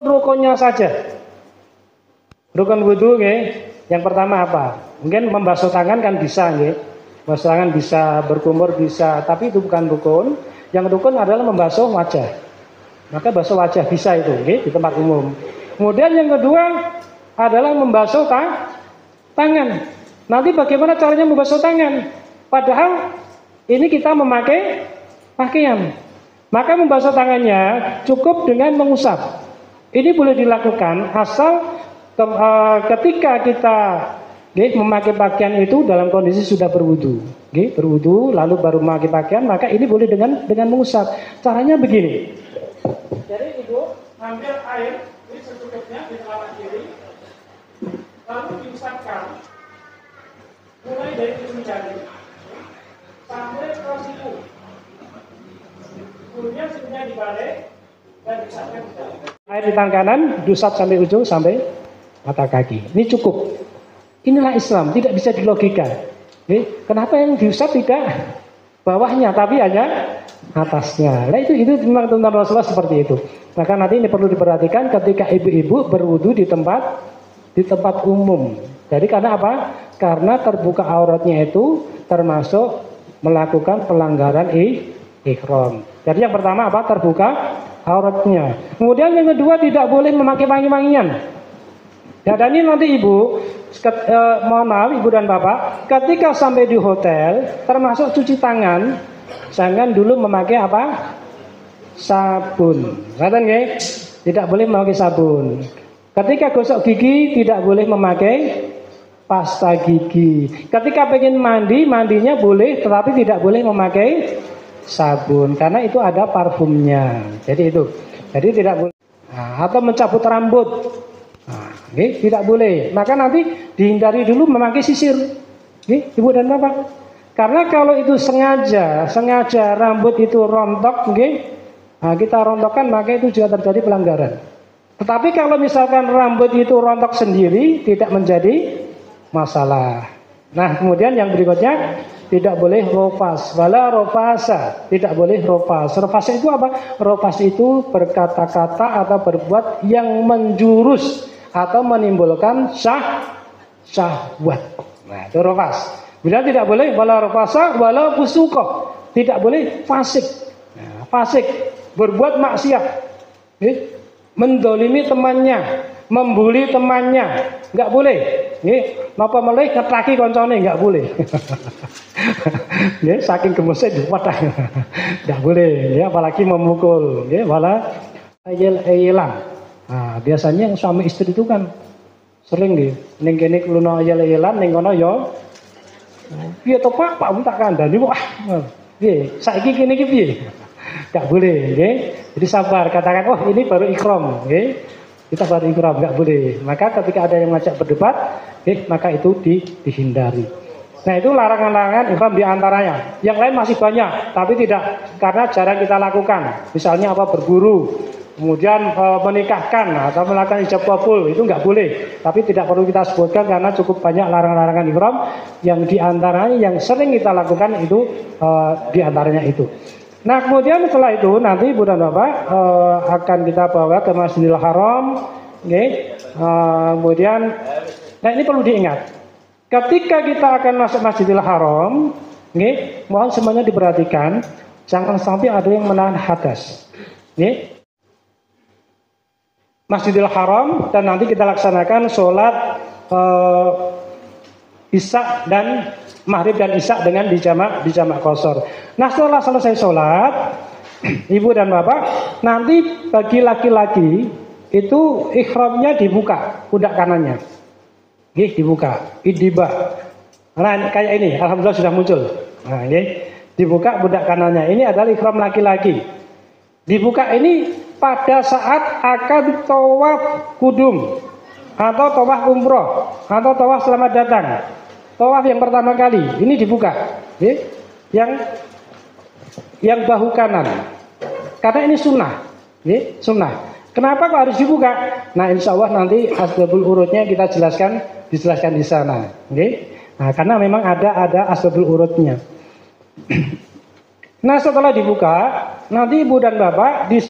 rukunnya saja. Rukun wudhu, yang pertama apa? Mungkin membasuh tangan kan bisa, membasuh tangan bisa, berkumur bisa, tapi itu bukan rukun. Yang rukun adalah membasuh wajah. Maka basuh wajah bisa itu, di tempat umum. Kemudian yang kedua adalah membasuh tangan. Nanti bagaimana caranya membasuh tangan? Padahal ini kita memakai pakaian. Maka membasuh tangannya cukup dengan mengusap. Ini boleh dilakukan asal ketika kita memakai pakaian itu dalam kondisi sudah berwudu. Berwudu lalu baru memakai pakaian, maka ini boleh dengan mengusap. Caranya begini. Jadi ibu ambil air ini secukupnya di telapak kiri, lalu diusapkan mulai dari ujung jari sampai ke siku. Kemudian sikunya dibalik dan diusapkan ke dalam. Air di tangan kanan diusap sampai ujung sampai mata kaki. Ini cukup. Inilah Islam, tidak bisa dilogika. Kenapa yang diusap tidak bawahnya tapi hanya atasnya? Nah itu memang tentang Rasulullah seperti itu. Maka nanti ini perlu diperhatikan ketika ibu-ibu berwudu di tempat umum. Jadi karena apa? Karena terbuka auratnya itu termasuk melakukan pelanggaran ihram. Jadi yang pertama apa? Terbuka auratnya. Kemudian yang kedua tidak boleh memakai wangi-wangian. Ya, dan ini nanti ibu, mohon maaf ibu dan bapak, ketika sampai di hotel, termasuk cuci tangan, jangan dulu memakai apa? Sabun. Tidak boleh memakai sabun. Ketika gosok gigi, tidak boleh memakai pasta gigi. Ketika pengen mandi, mandinya boleh, tetapi tidak boleh memakai sabun, karena itu ada parfumnya. Jadi itu. Jadi tidak boleh. Nah, atau mencabut rambut. Tidak boleh. Maka nanti dihindari dulu memakai sisir. Ibu dan bapak. Karena kalau itu sengaja rambut itu rontok, kita rontokkan, maka itu juga terjadi pelanggaran. Tetapi kalau misalkan rambut itu rontok sendiri, tidak menjadi masalah. Nah, kemudian yang berikutnya tidak boleh rofas, wala rofasa, tidak boleh rofas. Rofas itu apa? Rofas itu berkata-kata atau berbuat yang menjurus atau menimbulkan syahwat. Nah, itu rofas. Bila tidak boleh wala rofasa wala fusuqa, tidak boleh fasik. Nah, fasik berbuat maksiat, mendolimi temannya, membuli temannya, nggak boleh. Napa meleh ngetraki koncone nggak boleh. Saking gemesnya wadah, nggak boleh. Apalagi memukul, wala ayel-ayelan. Nah, biasanya yang suami istri itu kan sering ning kene kluno ayel-ayelan ning kono ya. Piye to Pak tak kandhani kok. Piye? Saiki kene iki piye? Enggak boleh, Jadi sabar, katakan, "Oh, ini baru ikram," Kita baru ikram, enggak boleh. Maka ketika ada yang ngajak berdebat, maka itu dihindari. Nah, itu larangan-larangan ikram di antaranya. Yang lain masih banyak, tapi tidak, karena jarang kita lakukan. Misalnya apa? Berburu. Kemudian menikahkan atau melakukan ijab kabul, itu nggak boleh. Tapi tidak perlu kita sebutkan karena cukup banyak larangan-larangan ihram yang diantaranya yang sering kita lakukan itu diantaranya itu. Nah, kemudian setelah itu nanti ibu dan bapak akan kita bawa ke Masjidil Haram. Kemudian, nah ini perlu diingat. Ketika kita akan masuk Masjidil Haram, mohon semuanya diperhatikan, jangan sampai ada yang menahan hadas. Masjidil Haram dan nanti kita laksanakan sholat Isya dan Maghrib dan Isya dengan dijamak qashar. Nah, setelah selesai sholat, ibu dan bapak, nanti bagi laki-laki itu ihramnya dibuka, pundak kanannya, dibuka, idibah. Nah, kayak ini, alhamdulillah sudah muncul. Nah, dibuka pundak kanannya. Ini adalah ihram laki-laki. Dibuka ini pada saat akan tawaf kudum atau tawaf umroh atau tawaf selamat datang, tawaf yang pertama kali ini dibuka, yang bahu kanan, karena ini sunnah, sunnah. Kenapa kok harus dibuka? Nah, insya Allah nanti asbabul urutnya kita dijelaskan di sana, Nah, karena memang ada asbabul urutnya. Nah, setelah dibuka, nanti ibu dan bapak